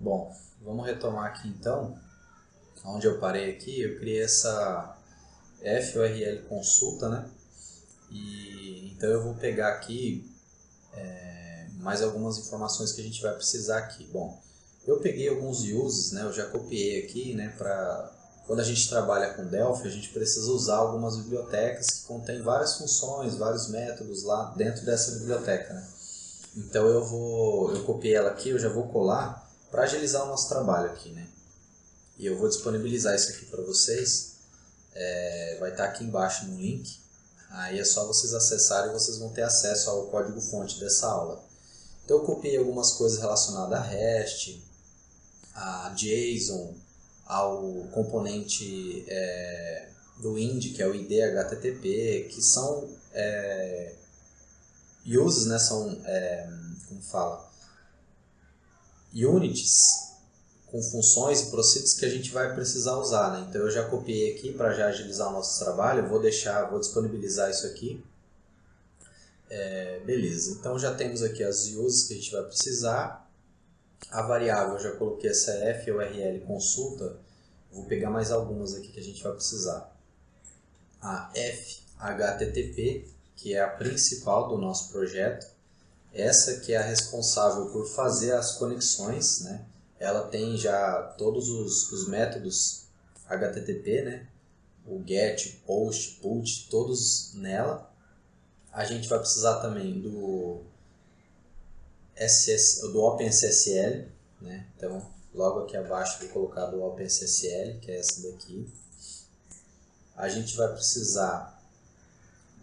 Bom, vamos retomar aqui então, onde eu parei aqui. Eu criei essa FURL consulta, né? E então eu vou pegar aqui mais algumas informações que a gente vai precisar aqui. Bom, eu peguei alguns uses, né? Eu já copiei aqui, né? Para quando a gente trabalha com Delphi, a gente precisa usar algumas bibliotecas que contêm várias funções, vários métodos lá dentro dessa biblioteca, né? Então eu copiei ela aqui, eu já vou colar para agilizar o nosso trabalho aqui, né? E eu vou disponibilizar isso aqui para vocês. Vai estar aqui embaixo no link. Aí é só vocês acessarem e vocês vão ter acesso ao código-fonte dessa aula. Então eu copiei algumas coisas relacionadas a REST, a JSON, ao componente do IND, que é o ID HTTP, que são uses, né? São, como fala, units com funções e processos que a gente vai precisar usar, né? Então eu já copiei aqui para já agilizar o nosso trabalho. Eu vou disponibilizar isso aqui. Beleza, então já temos aqui as uses que a gente vai precisar. A variável eu já coloquei essa FURL consulta. Vou pegar mais algumas aqui que a gente vai precisar. A FHTTP, que é a principal do nosso projeto. Essa que é a responsável por fazer as conexões, né? Ela tem já todos os métodos HTTP, né? O GET, POST, PUT, todos nela. A gente vai precisar também do OpenSSL, né? Então, logo aqui abaixo eu vou colocar do OpenSSL, que é essa daqui. A gente vai precisar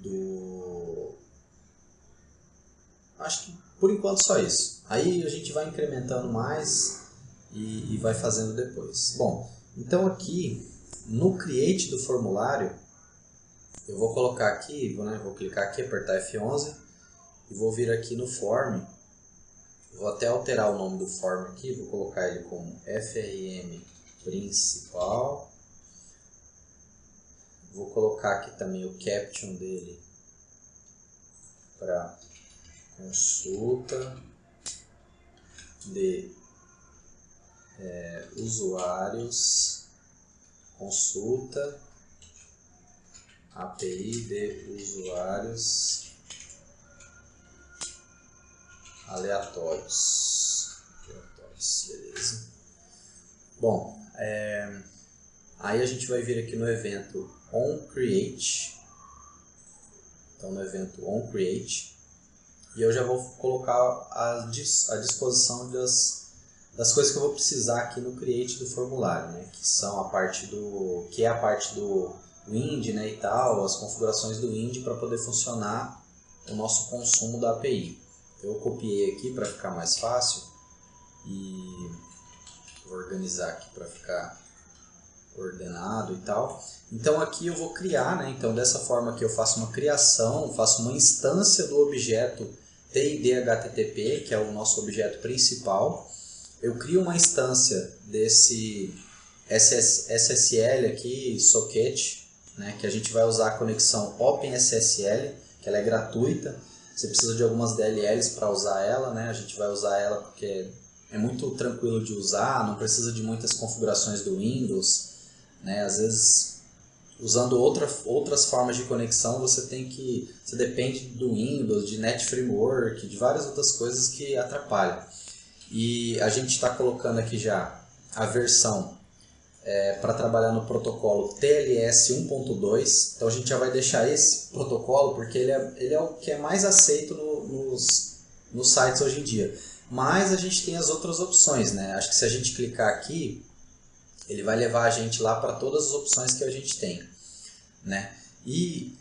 do... Acho que por enquanto só isso. Aí a gente vai incrementando mais e vai fazendo depois. Bom, então aqui no Create do formulário, eu vou colocar aqui, vou clicar aqui, apertar F11 e vou vir aqui no Form. Vou até alterar o nome do Form aqui, vou colocar ele como FRM Principal. Vou colocar aqui também o Caption dele para consulta de usuários, consulta API de usuários aleatórios. Beleza. Bom, aí a gente vai vir aqui no evento onCreate. Então no evento onCreate, e eu já vou colocar à disposição das coisas que eu vou precisar aqui no Create do formulário, né? Que são a parte do IND, né, e tal, as configurações do IND para poder funcionar o nosso consumo da API. Eu copiei aqui para ficar mais fácil e vou organizar aqui para ficar ordenado e tal. Então aqui eu vou criar, né? Então dessa forma aqui eu faço uma criação, faço uma instância do objeto TID-HTTP, que é o nosso objeto principal. Eu crio uma instância desse SSL aqui, socket, né? Que a gente vai usar a conexão OpenSSL, que ela é gratuita. Você precisa de algumas DLLs para usar ela, né? A gente vai usar ela porque é muito tranquilo de usar, não precisa de muitas configurações do Windows, né? Às vezes, usando outras formas de conexão, você depende do Windows, de Net Framework, de várias outras coisas que atrapalham. E a gente está colocando aqui já a versão para trabalhar no protocolo TLS 1.2. Então a gente já vai deixar esse protocolo porque ele é o que é mais aceito nos sites hoje em dia. Mas a gente tem as outras opções, né? Acho que se a gente clicar aqui, ele vai levar a gente lá para todas as opções que a gente tem, né? E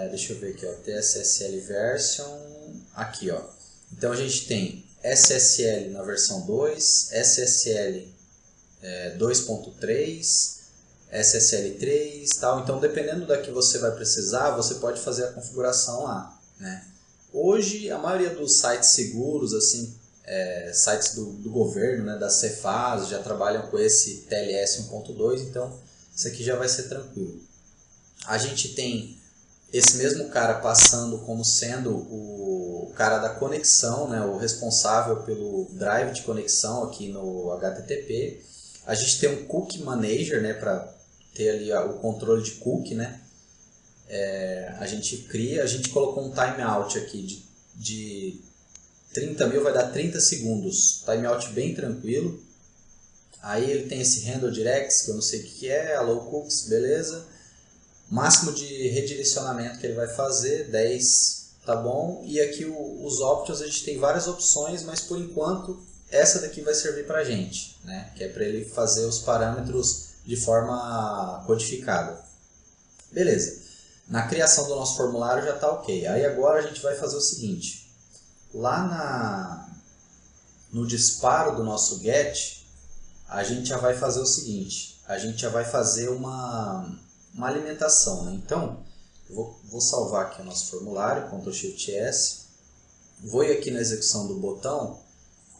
deixa eu ver aqui, ó, TSSL version, aqui, ó. Então a gente tem SSL na versão 2, SSL 2.3, SSL 3, tal. Então dependendo da que você vai precisar, você pode fazer a configuração lá, né? Hoje a maioria dos sites seguros, assim, sites do governo, né, da Cefaz, já trabalham com esse TLS 1.2, então isso aqui já vai ser tranquilo. A gente tem esse mesmo cara passando como sendo o cara da conexão, né, o responsável pelo drive de conexão aqui no HTTP. A gente tem um Cookie Manager, né, para ter ali o controle de cookie, né? A gente colocou um timeout aqui de 30.000, vai dar 30 segundos, timeout bem tranquilo. Aí ele tem esse handle directs, que eu não sei o que é, allow cookies, beleza. Máximo de redirecionamento que ele vai fazer, 10, tá bom. E aqui os options, a gente tem várias opções, mas por enquanto essa daqui vai servir pra gente, né? Que é para ele fazer os parâmetros de forma codificada. Beleza. Na criação do nosso formulário já está ok. Aí agora a gente vai fazer o seguinte. Lá no disparo do nosso get, a gente já vai fazer o seguinte. A gente já vai fazer uma alimentação, né? Então, eu vou salvar aqui o nosso formulário, Ctrl Shift S. Vou ir aqui na execução do botão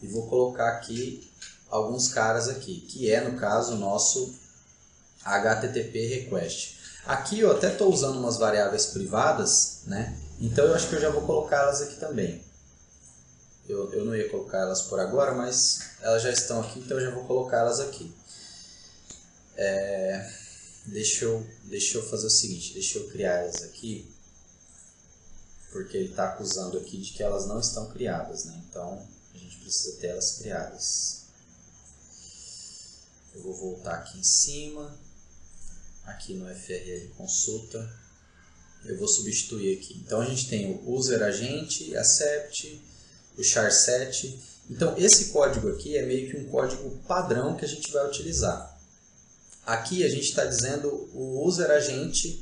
e vou colocar aqui alguns caras aqui, que é, no caso, o nosso HTTP request. Aqui eu até estou usando umas variáveis privadas, né? Então eu acho que eu já vou colocá-las aqui também. Eu não ia colocar elas por agora, mas elas já estão aqui, então eu já vou colocá-las aqui. Deixa eu fazer o seguinte, deixa eu criar elas aqui, porque ele está acusando aqui de que elas não estão criadas, né? Então a gente precisa ter elas criadas. Eu vou voltar aqui em cima, aqui no FRL consulta, eu vou substituir aqui. Então a gente tem o user agent, accept, o char7. Então esse código aqui é meio que um código padrão que a gente vai utilizar. Aqui a gente está dizendo o user agent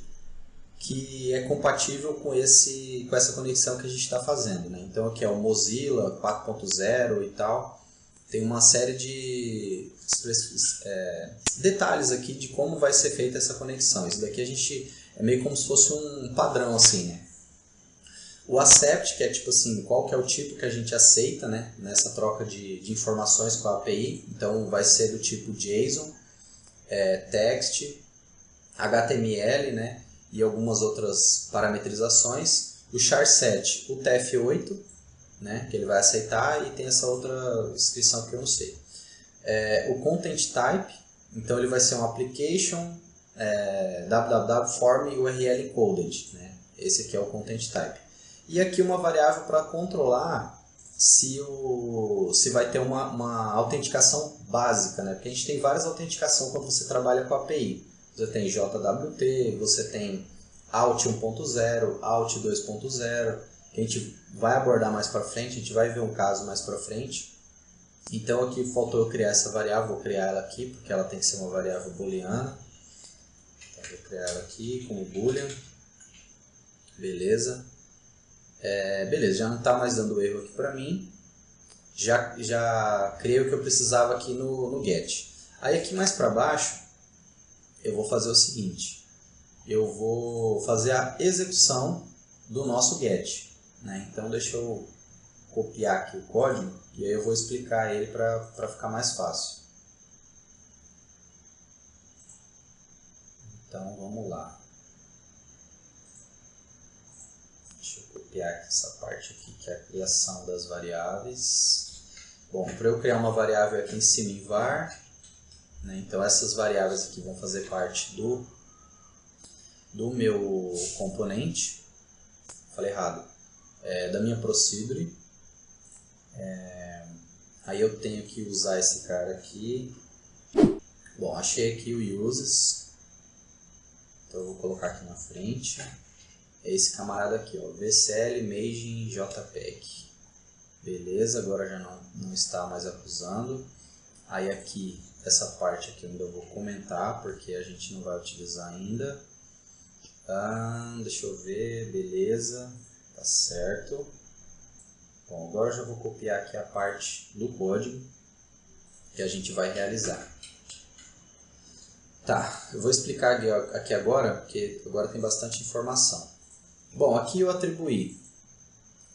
que é compatível com essa conexão que a gente está fazendo, né? Então aqui é o Mozilla 4.0 e tal. Tem uma série de detalhes aqui de como vai ser feita essa conexão. Isso daqui a gente é meio como se fosse um padrão assim, né? O accept, que é tipo assim, qual que é o tipo que a gente aceita, né, nessa troca de informações com a API. Então vai ser do tipo JSON, text, HTML, né, e algumas outras parametrizações. O char7, o TF8, né, que ele vai aceitar, e tem essa outra descrição que eu não sei. O content type, então ele vai ser um application, www form URL encoded, né? Esse aqui é o content type. E aqui uma variável para controlar se vai ter uma autenticação básica, né? Porque a gente tem várias autenticações quando você trabalha com a API. Você tem JWT, você tem Alt 1.0, Alt 2.0, que a gente vai abordar mais para frente, a gente vai ver um caso mais para frente. Então aqui faltou eu criar essa variável, vou criar ela aqui, porque ela tem que ser uma variável booleana. Então, vou criar ela aqui como boolean. Beleza. Beleza, já não está mais dando erro aqui para mim. Já criei o que eu precisava aqui no get. Aí aqui mais para baixo, eu vou fazer o seguinte. Eu vou fazer a execução do nosso get, né? Então deixa eu copiar aqui o código e aí eu vou explicar ele para ficar mais fácil. Então vamos lá. Deixa eu copiar aqui essa parte aqui que é a criação das variáveis. Bom, para eu criar uma variável aqui em cima em var, né? Então essas variáveis aqui vão fazer parte do meu componente. Falei errado. Da minha procedure. Aí eu tenho que usar esse cara aqui. Bom, achei aqui o uses. Então eu vou colocar aqui na frente. É esse camarada aqui, ó, VCL Imaging JPEG. Beleza, agora já não está mais acusando. Aí aqui, essa parte aqui eu ainda vou comentar, porque a gente não vai utilizar ainda. Deixa eu ver, beleza, tá certo. Bom, agora eu já vou copiar aqui a parte do código que a gente vai realizar. Tá, eu vou explicar aqui agora, porque agora tem bastante informação. Bom, aqui eu atribuí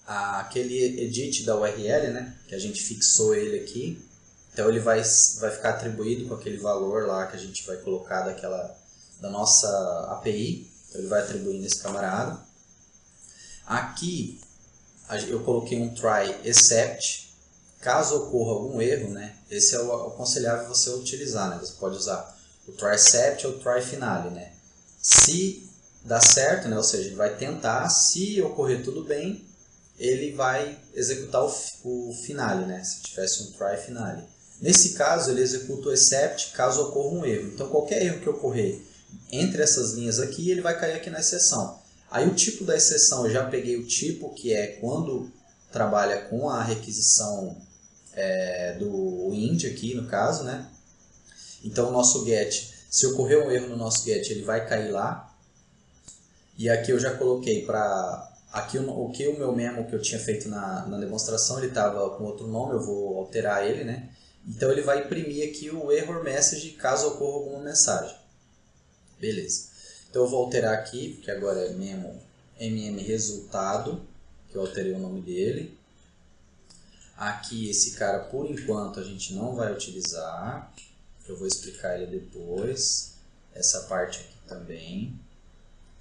aquele edit da URL, né, que a gente fixou ele aqui. Então ele vai ficar atribuído com aquele valor lá que a gente vai colocar da nossa API. Então ele vai atribuir nesse camarada. Aqui eu coloquei um try except. Caso ocorra algum erro, né, esse é o aconselhável você utilizar, né, você pode usar o try except ou o try finale, né. Se dá certo, né, ou seja, ele vai tentar, se ocorrer tudo bem, ele vai executar o finale, né, se tivesse um try finale. Nesse caso, ele executa o except caso ocorra um erro. Então, qualquer erro que ocorrer entre essas linhas aqui, ele vai cair aqui na exceção. Aí o tipo da exceção, eu já peguei o tipo, que é quando trabalha com a requisição do int aqui, no caso, né? Então, o nosso get, se ocorrer um erro no nosso get, ele vai cair lá. E aqui eu já coloquei para... Aqui o meu memo que eu tinha feito na demonstração, ele estava com outro nome, eu vou alterar ele, né? Então ele vai imprimir aqui o error message caso ocorra alguma mensagem. Beleza. Então eu vou alterar aqui, porque agora é memo resultado, que eu alterei o nome dele. Aqui esse cara por enquanto a gente não vai utilizar, eu vou explicar ele depois. Essa parte aqui também.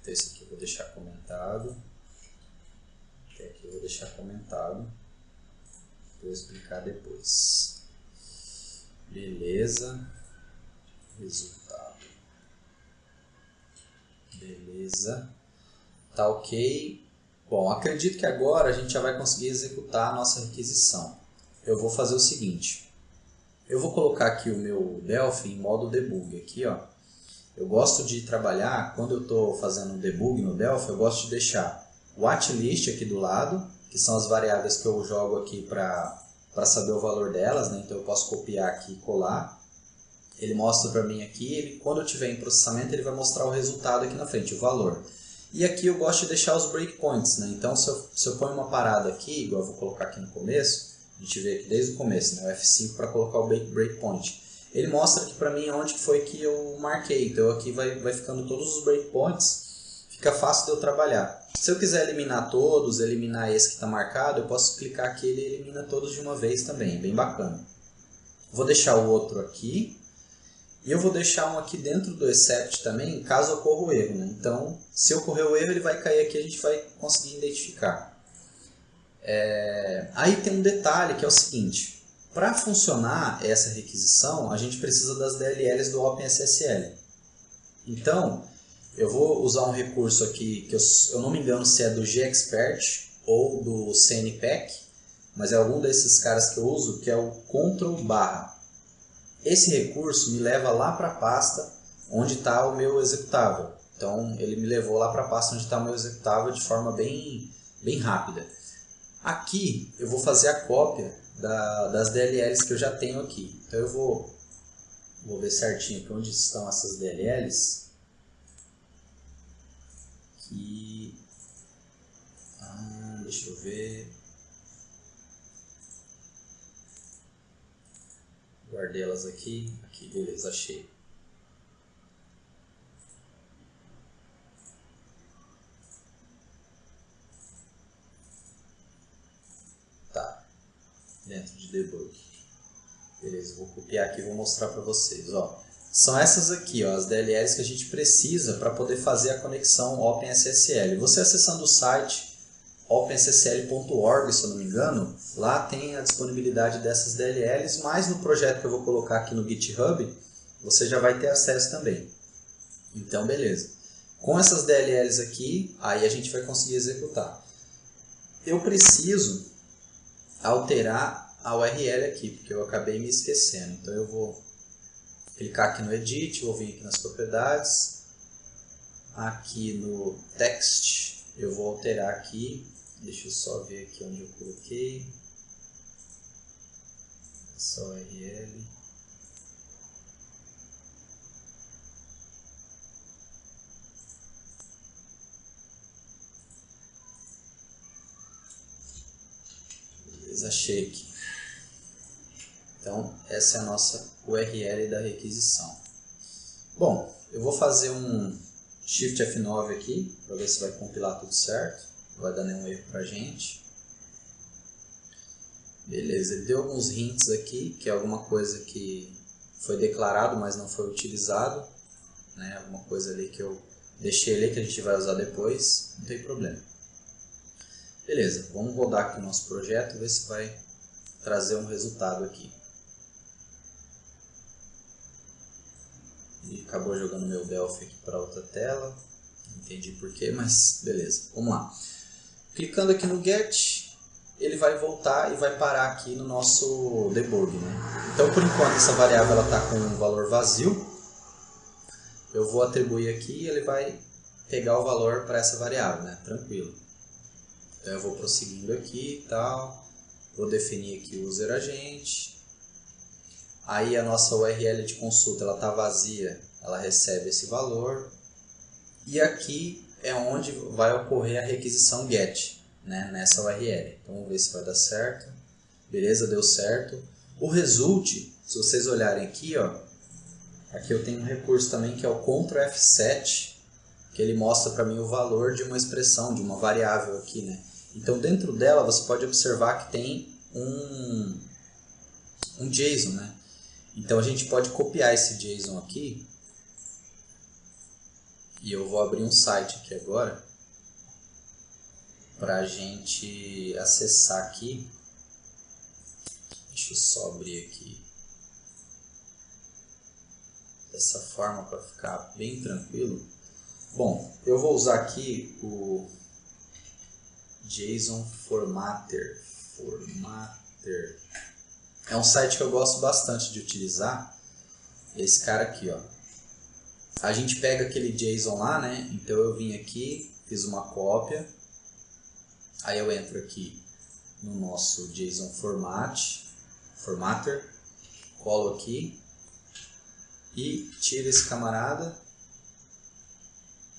Então esse aqui eu vou deixar comentado. Até aqui eu vou deixar comentado. Vou explicar depois. Beleza. Resultado. Beleza. Tá ok. Bom, acredito que agora a gente já vai conseguir executar a nossa requisição. Eu vou fazer o seguinte. Eu vou colocar aqui o meu Delphi em modo debug. Aqui, ó. Eu gosto de trabalhar, quando eu estou fazendo um debug no Delphi, eu gosto de deixar o watchlist aqui do lado, que são as variáveis que eu jogo aqui para saber o valor delas, né? Então eu posso copiar aqui e colar. Ele mostra para mim aqui, quando eu estiver em processamento, ele vai mostrar o resultado aqui na frente, o valor. E aqui eu gosto de deixar os breakpoints, né? Então se eu ponho uma parada aqui, igual eu vou colocar aqui no começo, a gente vê aqui desde o começo, né? O F5 para colocar o breakpoint. Ele mostra aqui para mim onde foi que eu marquei, então aqui vai ficando todos os breakpoints, fica fácil de eu trabalhar. Se eu quiser eliminar todos, eliminar esse que está marcado, eu posso clicar aqui e ele elimina todos de uma vez também, bem bacana. Vou deixar o outro aqui, e eu vou deixar um aqui dentro do except também, caso ocorra o erro, né? Então, se ocorrer o erro, ele vai cair aqui e a gente vai conseguir identificar. Aí tem um detalhe que é o seguinte, para funcionar essa requisição, a gente precisa das DLLs do OpenSSL. Então, eu vou usar um recurso aqui, que eu não me engano se é do GExpert ou do CNPAC, mas é algum desses caras que eu uso, que é o Ctrl/. Esse recurso me leva lá para a pasta onde está o meu executável. Então, ele me levou lá para a pasta onde está o meu executável de forma bem rápida. Aqui, eu vou fazer a cópia das DLLs que eu já tenho aqui. Então, eu vou ver certinho aqui onde estão essas DLLs. Aqui. Deixa eu ver. Guardei elas aqui, beleza, achei. Tá, dentro de debug. Beleza, vou copiar aqui e vou mostrar para vocês. Ó, são essas aqui, ó, as DLLs que a gente precisa para poder fazer a conexão OpenSSL. Você acessando o site openssl.org, se eu não me engano, lá tem a disponibilidade dessas DLLs, mas no projeto que eu vou colocar aqui no GitHub, você já vai ter acesso também. Então, beleza. Com essas DLLs aqui, aí a gente vai conseguir executar. Eu preciso alterar a URL aqui, porque eu acabei me esquecendo. Então, eu vou clicar aqui no Edit, vou vir aqui nas propriedades, aqui no Text, eu vou alterar aqui. Deixa eu só ver aqui onde eu coloquei essa URL. Beleza, achei aqui. Então, essa é a nossa URL da requisição. Bom, eu vou fazer um Shift F9 aqui, para ver se vai compilar tudo certo. Não vai dar nenhum erro pra gente. Beleza, ele deu alguns hints aqui, que é alguma coisa que foi declarado, mas não foi utilizado, né? Alguma coisa ali que eu deixei ele que a gente vai usar depois, não tem problema. Beleza, vamos rodar aqui o nosso projeto e ver se vai trazer um resultado aqui. E acabou jogando meu Delphi aqui para outra tela, não entendi porquê, mas beleza, vamos lá. Clicando aqui no Get, ele vai voltar e vai parar aqui no nosso debug, né? Então, por enquanto, essa variável está com um valor vazio. Eu vou atribuir aqui e ele vai pegar o valor para essa variável, né? Tranquilo. Então, eu vou prosseguindo aqui e tal. Vou definir aqui o user agent. Aí, a nossa URL de consulta está vazia, ela recebe esse valor. E aqui é onde vai ocorrer a requisição GET, né, nessa URL. Então vamos ver se vai dar certo. Beleza, deu certo. O result, se vocês olharem aqui, ó, aqui eu tenho um recurso também que é o Ctrl F7, que ele mostra para mim o valor de uma expressão, de uma variável aqui, né? Então dentro dela você pode observar que tem um JSON, né? Então a gente pode copiar esse JSON aqui. E eu vou abrir um site aqui agora para a gente acessar aqui. Deixa eu só abrir aqui dessa forma para ficar bem tranquilo. Bom, eu vou usar aqui o JSON Formatter. É um site que eu gosto bastante de utilizar. Esse cara aqui, ó. A gente pega aquele JSON lá, né? Então eu vim aqui, fiz uma cópia. Aí eu entro aqui no nosso JSON Formatter, colo aqui e tiro esse camarada.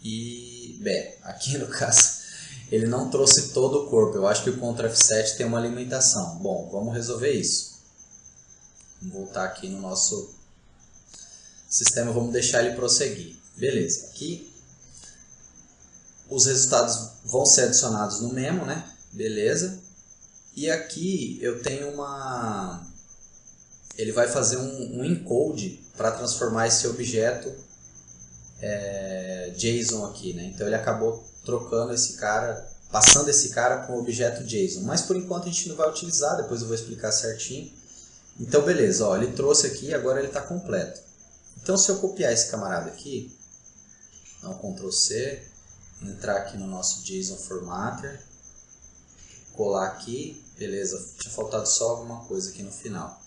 E, aqui no caso, ele não trouxe todo o corpo. Eu acho que o Ctrl F7 tem uma limitação. Bom, vamos resolver isso. Vamos voltar aqui no nosso sistema, vamos deixar ele prosseguir. Beleza, aqui os resultados vão ser adicionados no memo, né? Beleza. E aqui eu tenho ele vai fazer um encode para transformar esse objeto JSON aqui, né? Então ele acabou trocando esse cara, passando esse cara com o objeto JSON. Mas por enquanto a gente não vai utilizar, depois eu vou explicar certinho. Então beleza, ó, ele trouxe aqui, agora ele está completo. Então se eu copiar esse camarada aqui, dá um Ctrl C, entrar aqui no nosso JSON Formatter, colar aqui, beleza, tinha faltado só alguma coisa aqui no final.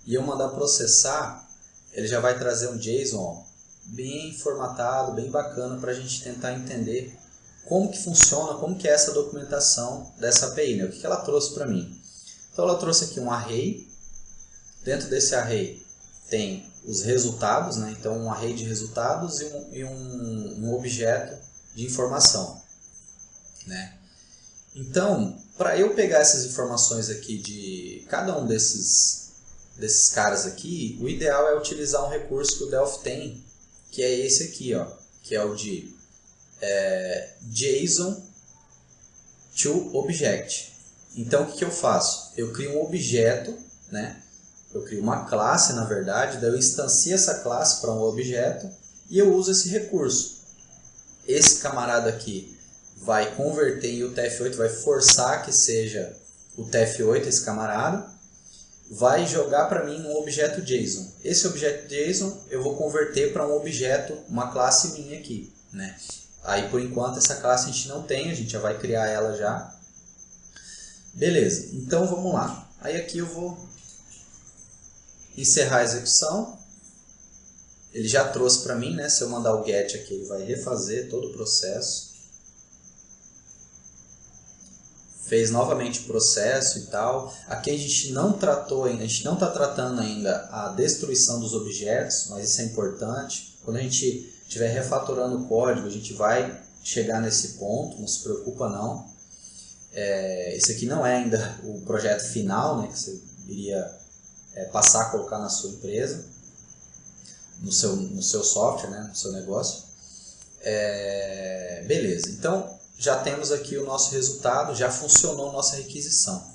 E eu mandar processar, ele já vai trazer um JSON, ó, bem formatado, bem bacana para a gente tentar entender como que funciona, como que é essa documentação dessa API, né? O que ela trouxe para mim. Então ela trouxe aqui um array, dentro desse array tem os resultados, né? Então um array de resultados e um objeto de informação, né? Então, para eu pegar essas informações aqui de cada um desses caras aqui, o ideal é utilizar um recurso que o Delphi tem, que é esse aqui, ó, que é o de JSON to Object. Então o que eu faço? Eu crio um objeto, né? Eu crio uma classe, na verdade, daí eu instancio essa classe para um objeto e eu uso esse recurso. Esse camarada aqui vai converter em UTF-8, vai forçar que seja UTF-8 esse camarada, vai jogar para mim um objeto JSON. Esse objeto JSON eu vou converter para um objeto, uma classe minha aqui, né? Aí por enquanto essa classe a gente não tem, a gente já vai criar ela já. Beleza, então vamos lá. Aí aqui eu vou encerrar a execução. Ele já trouxe para mim, né? Se eu mandar o get aqui, ele vai refazer todo o processo. Fez novamente o processo e tal. Aqui a gente não tratou, a gente não está tratando ainda a destruição dos objetos, mas isso é importante. Quando a gente estiver refatorando o código, a gente vai chegar nesse ponto, não se preocupa não. Esse aqui não é ainda o projeto final, né, que você iria passar a colocar na sua empresa, no seu software, né, no seu negócio. Beleza, então já temos aqui o nosso resultado, já funcionou nossa requisição.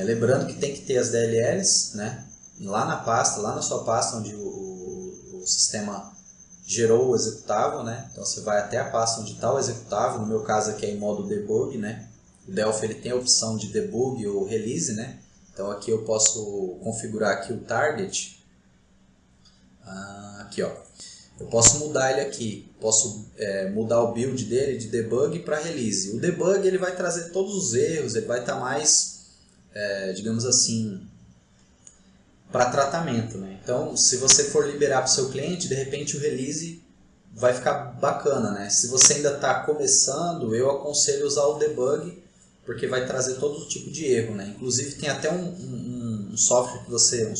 Lembrando que tem que ter as DLLs, né, lá na sua pasta onde o sistema gerou o executável, né? Então você vai até a pasta onde está o executável, no meu caso aqui é em modo debug, né? O Delphi ele tem a opção de debug ou release, né? Então aqui eu posso configurar aqui o target, aqui ó, eu posso mudar ele aqui, posso mudar o build dele de debug para release. O debug ele vai trazer todos os erros, ele vai estar mais, digamos assim, para tratamento, né? Então, se você for liberar para o seu cliente, de repente o release vai ficar bacana, né? Se você ainda está começando, eu aconselho usar o debug, porque vai trazer todo tipo de erro, né? Inclusive tem até um software que você,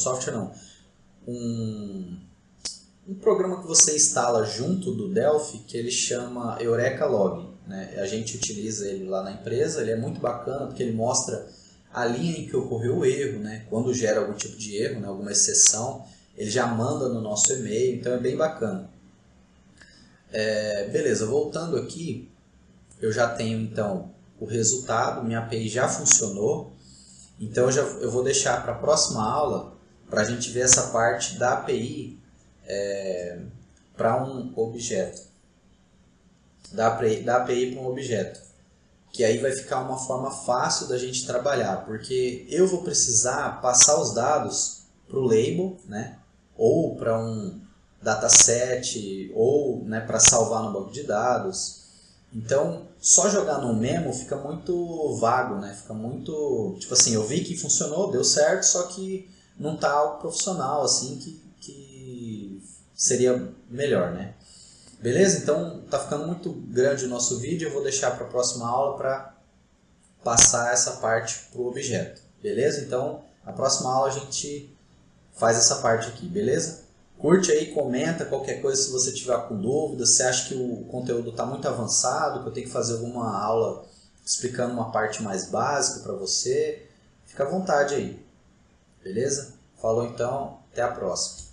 um programa que você instala junto do Delphi que ele chama Eureka Log, né? A gente utiliza ele lá na empresa, ele é muito bacana porque ele mostra a linha em que ocorreu o erro, né? Quando gera algum tipo de erro, né? Alguma exceção, ele já manda no nosso e-mail, então é bem bacana. Beleza, voltando aqui, eu já tenho então o resultado, minha API já funcionou, então eu vou deixar para a próxima aula para a gente ver essa parte da API para um objeto, da API para um objeto. Que aí vai ficar uma forma fácil da gente trabalhar, porque eu vou precisar passar os dados para o label, né? Ou para um dataset, ou, né, para salvar no banco de dados. Então, só jogar no memo fica muito vago, né? Fica muito, tipo assim, eu vi que funcionou, deu certo, só que não está algo profissional assim que seria melhor, né? Beleza? Então tá ficando muito grande o nosso vídeo, eu vou deixar para a próxima aula para passar essa parte para o objeto. Beleza? Então na próxima aula a gente faz essa parte aqui, beleza? Curte aí, comenta qualquer coisa se você tiver com dúvida, se acha que o conteúdo está muito avançado, que eu tenho que fazer alguma aula explicando uma parte mais básica para você, fica à vontade aí. Beleza? Falou então, até a próxima.